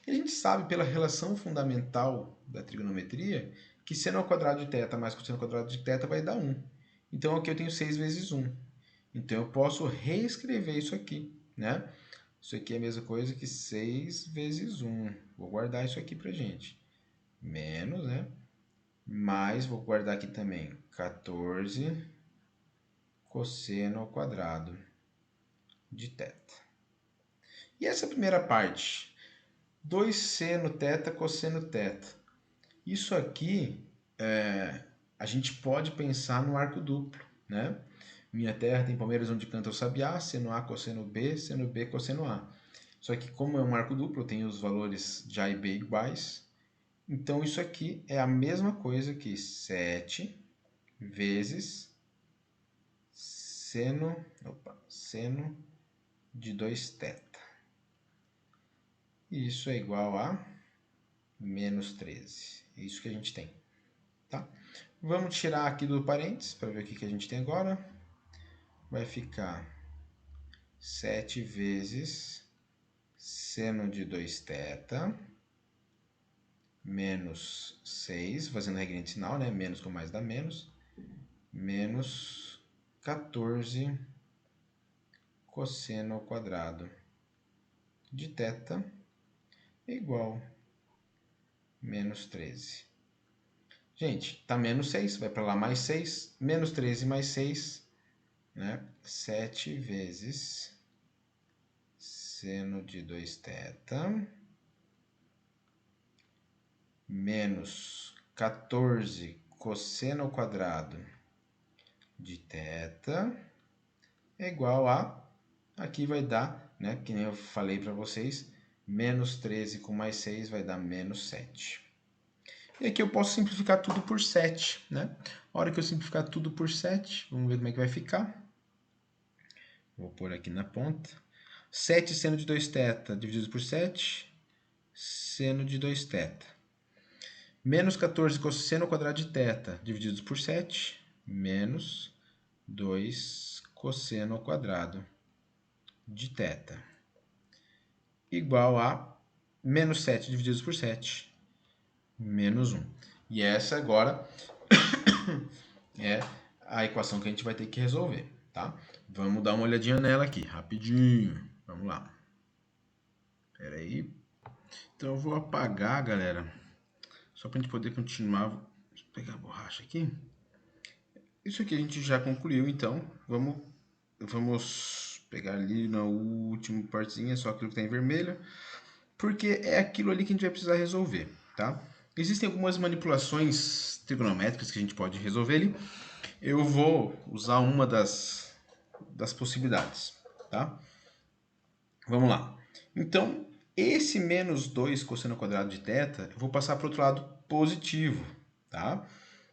Speaker 1: E a gente sabe pela relação fundamental da trigonometria que seno ao quadrado de θ mais cosseno ao quadrado de θ vai dar 1. Então aqui eu tenho 6 vezes 1. Então eu posso reescrever isso aqui, né? Isso aqui é a mesma coisa que 6 vezes 1. Vou guardar isso aqui pra gente. Menos, né? Mais, vou guardar aqui também, 14 cosseno ao quadrado de θ. E essa primeira parte? 2 seno θ cosseno θ. Isso aqui, a gente pode pensar no arco duplo, né? Minha terra tem palmeiras onde canta o sabiá, seno A cosseno B cosseno A. Só que como é um arco duplo, eu tenho os valores de A e B iguais. Então isso aqui é a mesma coisa que 7 vezes seno de 2θ. E isso é igual a menos 13. É isso que a gente tem, tá? Vamos tirar aqui do parênteses para ver o que a gente tem agora. Vai ficar 7 vezes seno de 2θ menos 6, fazendo a regra de sinal, né? Menos com mais dá menos. Menos 14 cosseno ao quadrado de θ é igual a menos 13. Gente, tá menos 6, vai para lá mais 6, menos 13 mais 6, né? 7 vezes seno de 2θ menos 14 cosseno ao quadrado de θ é igual a, aqui vai dar, né, que nem eu falei para vocês, menos 13 com mais 6 vai dar menos 7. E aqui eu posso simplificar tudo por 7, né? A hora que eu simplificar tudo por 7, vamos ver como é que vai ficar. Vou pôr aqui na ponta. 7 seno de 2θ dividido por 7, seno de 2θ. Menos 14 cosseno ao quadrado de θ dividido por 7, menos 2 cosseno ao quadrado de θ. Igual a menos 7 dividido por 7, menos 1. E essa agora é a equação que a gente vai ter que resolver, tá? Vamos dar uma olhadinha nela aqui, rapidinho. Vamos lá. Espera aí. Então eu vou apagar, galera, só para a gente poder continuar. Vou pegar a borracha aqui. Isso aqui a gente já concluiu, então vamos pegar ali na última partezinha, só aquilo que está em vermelho, porque é aquilo ali que a gente vai precisar resolver, tá? Existem algumas manipulações trigonométricas que a gente pode resolver ali. Eu vou usar uma das possibilidades, tá? Vamos lá. Então, esse menos 2 cosseno ao quadrado de θ, eu vou passar para o outro lado positivo, tá?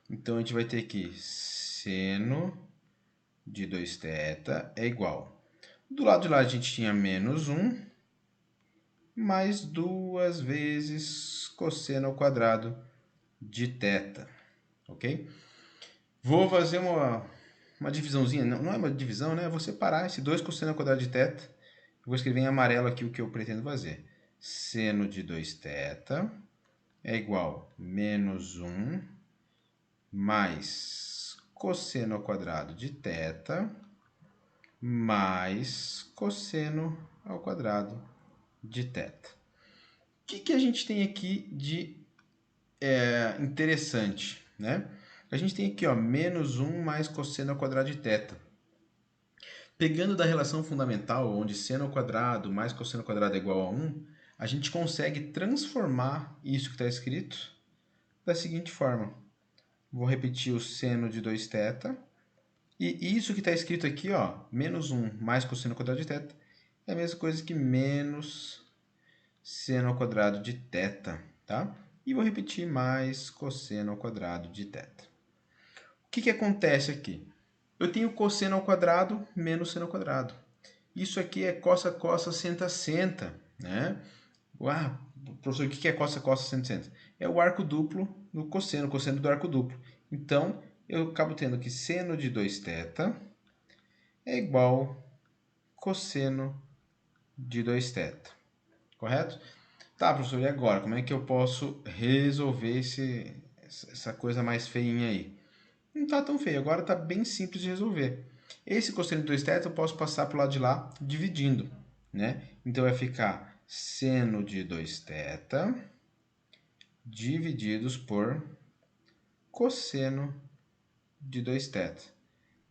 Speaker 1: Então, a gente vai ter que seno de 2θ é igual. Do lado de lá, a gente tinha menos 1, mais 2 vezes cosseno ao quadrado de θ, ok? Vou fazer uma divisãozinha, não é uma divisão, né? Eu vou separar esse 2 cosseno ao quadrado de θ. Eu vou escrever em amarelo aqui o que eu pretendo fazer. Seno de 2θ é igual a menos 1 mais cosseno ao quadrado de θ mais cosseno ao quadrado de θ. O que a gente tem aqui de interessante, né? A gente tem aqui, ó, menos 1 mais cosseno ao quadrado de θ. Pegando da relação fundamental, onde seno ao quadrado mais cosseno ao quadrado é igual a 1, a gente consegue transformar isso que está escrito da seguinte forma. Vou repetir o seno de 2θ. E isso que está escrito aqui, ó, menos 1 mais cosseno ao quadrado de θ, é a mesma coisa que menos seno ao quadrado de θ, tá? E vou repetir mais cosseno ao quadrado de θ. O que acontece aqui? Eu tenho cosseno ao quadrado menos seno ao quadrado. Isso aqui é cossa, cossa, senta, senta, né? Ah, professor, o que é cossa, cossa, senta, senta? É o arco duplo do cosseno, cosseno do arco duplo. Então, eu acabo tendo que seno de 2θ é igual cosseno de 2θ, correto? Tá, professor, e agora? Como é que eu posso resolver essa coisa mais feinha aí? Não tá tão feio, agora tá bem simples de resolver. Esse cosseno de 2θ eu posso passar para o lado de lá dividindo, né? Então vai ficar seno de 2θ divididos por cosseno de 2θ.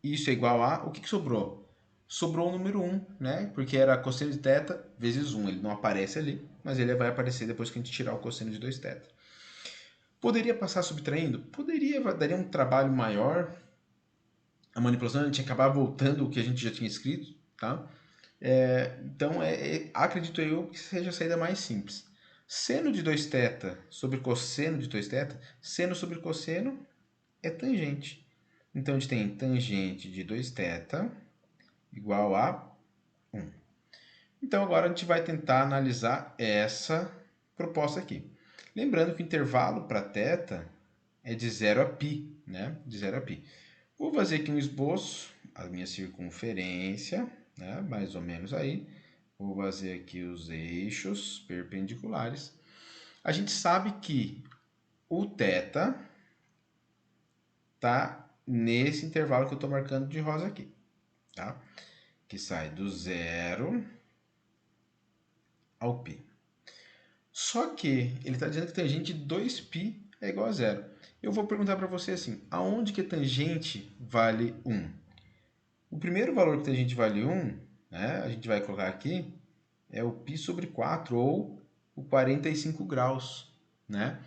Speaker 1: Isso é igual a... O que sobrou? Sobrou o número 1, né? Porque era cosseno de θ vezes 1. Ele não aparece ali, mas ele vai aparecer depois que a gente tirar o cosseno de 2θ. Poderia passar subtraindo? Poderia, daria um trabalho maior. A manipulação a gente acabar voltando o que a gente já tinha escrito, tá? Então, acredito eu que seja a saída mais simples. Seno de 2θ sobre cosseno de 2θ, seno sobre cosseno é tangente. Então, a gente tem tangente de 2θ igual a 1. Então, agora a gente vai tentar analisar essa proposta aqui. Lembrando que o intervalo para θ é de 0 a π, né? De 0 a π. Vou fazer aqui um esboço, a minha circunferência, né? Mais ou menos aí. Vou fazer aqui os eixos perpendiculares. A gente sabe que o θ está nesse intervalo que eu estou marcando de rosa aqui, tá? Que sai do 0 ao π. Só que ele está dizendo que tangente de 2π é igual a 0. Eu vou perguntar para você assim, aonde que tangente vale 1? O primeiro valor que tangente vale 1, né, a gente vai colocar aqui, é o π sobre 4, ou o 45 graus, né?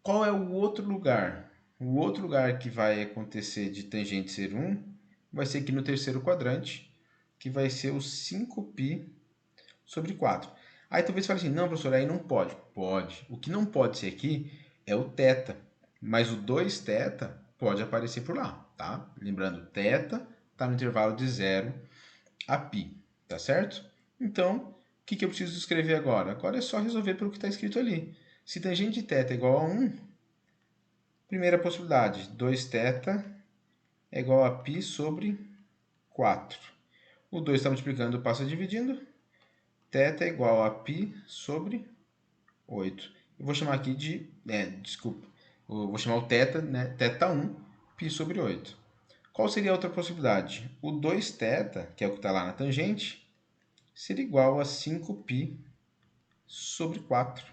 Speaker 1: Qual é o outro lugar? O outro lugar que vai acontecer de tangente ser 1 vai ser aqui no terceiro quadrante, que vai ser o 5π sobre 4. Aí talvez você fale assim, não, professor, aí não pode. Pode. O que não pode ser aqui é o θ, mas o 2θ pode aparecer por lá, tá? Lembrando, θ está no intervalo de 0 a π, tá certo? Então, o que eu preciso escrever agora? Agora é só resolver pelo que está escrito ali. Se tangente de θ é igual a 1, primeira possibilidade, 2θ é igual a π sobre 4. O 2 está multiplicando, passa dividindo. θ é igual a π sobre 8. Eu vou chamar aqui de... desculpa. Eu vou chamar o θ, né? θ1, π sobre 8. Qual seria a outra possibilidade? O 2θ, que é o que está lá na tangente, seria igual a 5π sobre 4.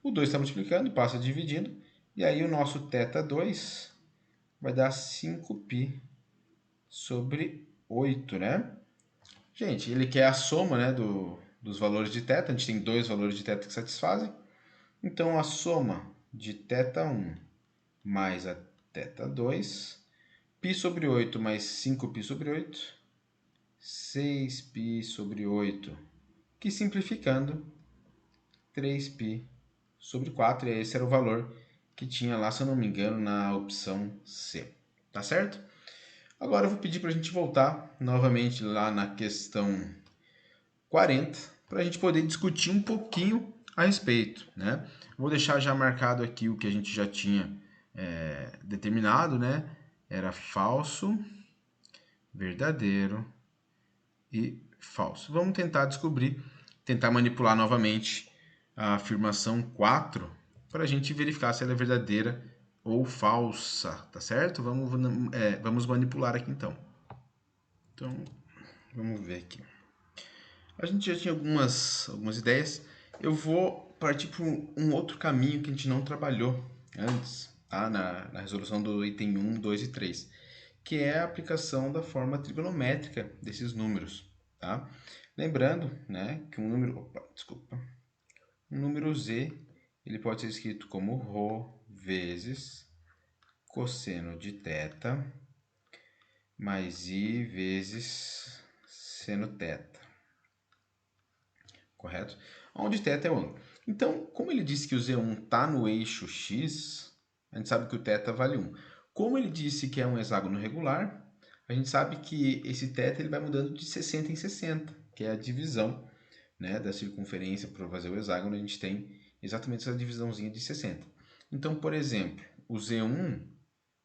Speaker 1: O 2 está multiplicando, passa dividindo, e aí o nosso θ2 vai dar 5π sobre 8, né? Gente, ele quer a soma, né, dos valores de θ. A gente tem dois valores de θ que satisfazem. Então, a soma de θ1 mais a θ2, π sobre 8 mais 5π sobre 8, 6π sobre 8, que simplificando, 3π sobre 4. E esse era o valor que tinha lá, se eu não me engano, na opção C. Tá certo? Agora eu vou pedir para a gente voltar novamente lá na questão 40, para a gente poder discutir um pouquinho a respeito, né? Vou deixar já marcado aqui o que a gente já tinha determinado, né? Era falso, verdadeiro e falso. Vamos tentar descobrir, tentar manipular novamente a afirmação 4 para a gente verificar se ela é verdadeira ou falsa, tá certo? Vamos manipular aqui então. Então, vamos ver aqui. A gente já tinha algumas ideias. Eu vou partir para um outro caminho que a gente não trabalhou antes, tá? Na resolução do item 1, 2 e 3, que é a aplicação da forma trigonométrica desses números, tá? Lembrando, né, que um número z, ele pode ser escrito como ρ vezes cosseno de θ mais i vezes seno θ, correto? Onde θ é o ângulo. Então, como ele disse que o Z1 está no eixo X, a gente sabe que o θ vale 1. Como ele disse que é um hexágono regular, a gente sabe que esse θ ele vai mudando de 60 em 60, que é a divisão, né, da circunferência para fazer o hexágono. A gente tem exatamente essa divisãozinha de 60. Então, por exemplo, o Z1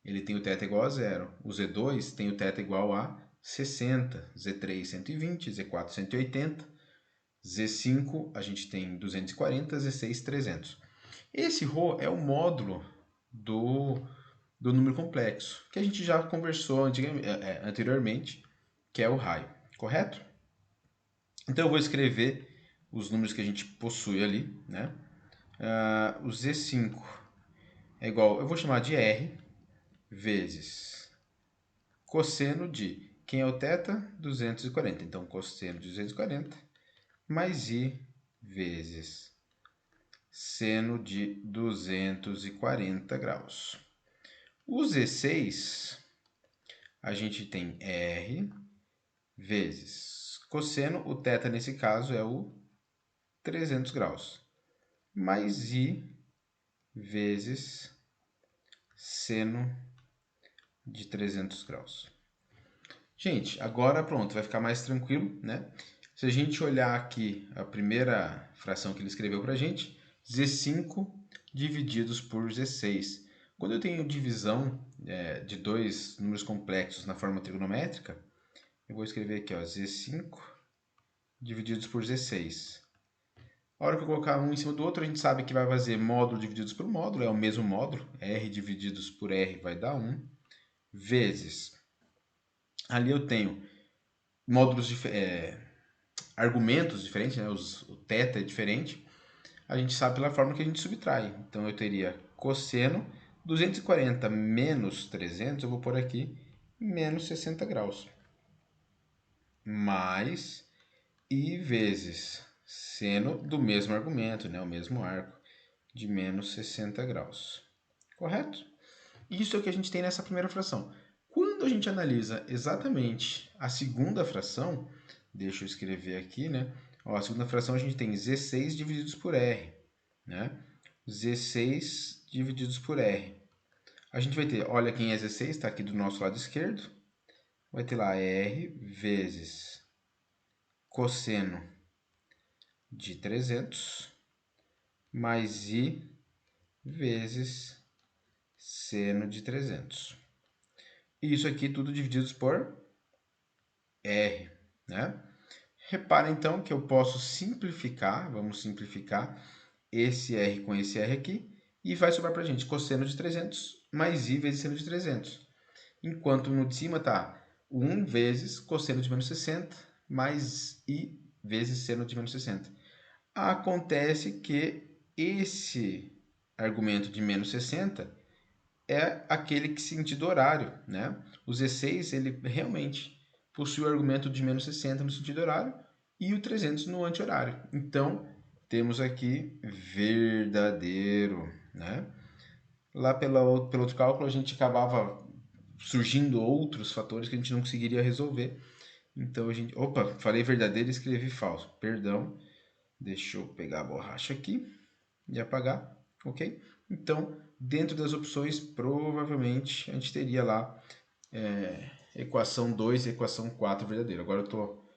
Speaker 1: ele tem o θ igual a 0, o Z2 tem o θ igual a 60, Z3 120, Z4 180, Z5 a gente tem 240, Z6 300. Esse ρ é o módulo do número complexo, que a gente já conversou anteriormente, que é o raio, correto? Então eu vou escrever os números que a gente possui ali, né? O Z5 é igual, eu vou chamar de R vezes cosseno de, quem é o θ? 240. Então, cosseno de 240 mais I vezes seno de 240 graus. O Z6, a gente tem R vezes cosseno, o θ nesse caso é o 300 graus, mais I vezes seno de 300 graus. Gente, agora pronto, vai ficar mais tranquilo, né? Se a gente olhar aqui a primeira fração que ele escreveu para a gente, Z5 divididos por Z6. Quando eu tenho divisão de dois números complexos na forma trigonométrica, eu vou escrever aqui, ó, Z5 divididos por Z6. A hora que eu colocar um em cima do outro, a gente sabe que vai fazer módulo divididos por módulo, é o mesmo módulo, R divididos por R vai dar 1, vezes, ali eu tenho módulos argumentos diferentes, né? O θ é diferente, a gente sabe pela fórmula que a gente subtrai. Então, eu teria cosseno 240 menos 300, eu vou pôr aqui menos 60 graus, mais I vezes seno do mesmo argumento, né? O mesmo arco, de menos 60 graus. Correto? Isso é o que a gente tem nessa primeira fração. Quando a gente analisa exatamente a segunda fração, deixa eu escrever aqui, né? Ó, a segunda fração a gente tem Z6 divididos por R, né? Z6 divididos por R. A gente vai ter, olha quem é Z6, está aqui do nosso lado esquerdo. Vai ter lá R vezes cosseno de 300 mais I vezes seno de 300. E isso aqui tudo divididos por R, né? Repara então que eu posso simplificar, vamos simplificar esse R com esse R aqui, e vai sobrar para a gente cosseno de 300 mais I vezes seno de 300. Enquanto no de cima está 1 vezes cosseno de menos 60 mais I vezes seno de menos 60. Acontece que esse argumento de menos 60 é aquele que sentido horário, né? O Z6, ele realmente possui o argumento de menos 60 no sentido horário e o 300 no anti-horário. Então, temos aqui verdadeiro, né? Lá pelo outro cálculo, a gente acabava surgindo outros fatores que a gente não conseguiria resolver. Então, a gente... Opa, falei verdadeiro e escrevi falso. Perdão. Deixa eu pegar a borracha aqui e apagar, ok? Então, dentro das opções, provavelmente a gente teria lá equação 2 e equação 4 verdadeira. Agora eu estou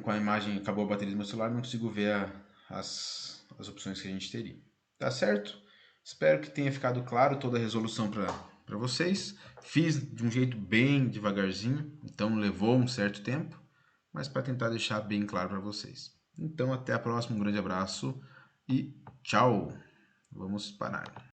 Speaker 1: com a imagem, acabou a bateria do meu celular, não consigo ver as opções que a gente teria. Tá certo? Espero que tenha ficado claro toda a resolução para vocês. Fiz de um jeito bem devagarzinho, então levou um certo tempo, mas para tentar deixar bem claro para vocês. Então, até a próxima, um grande abraço e tchau! Vamos parar.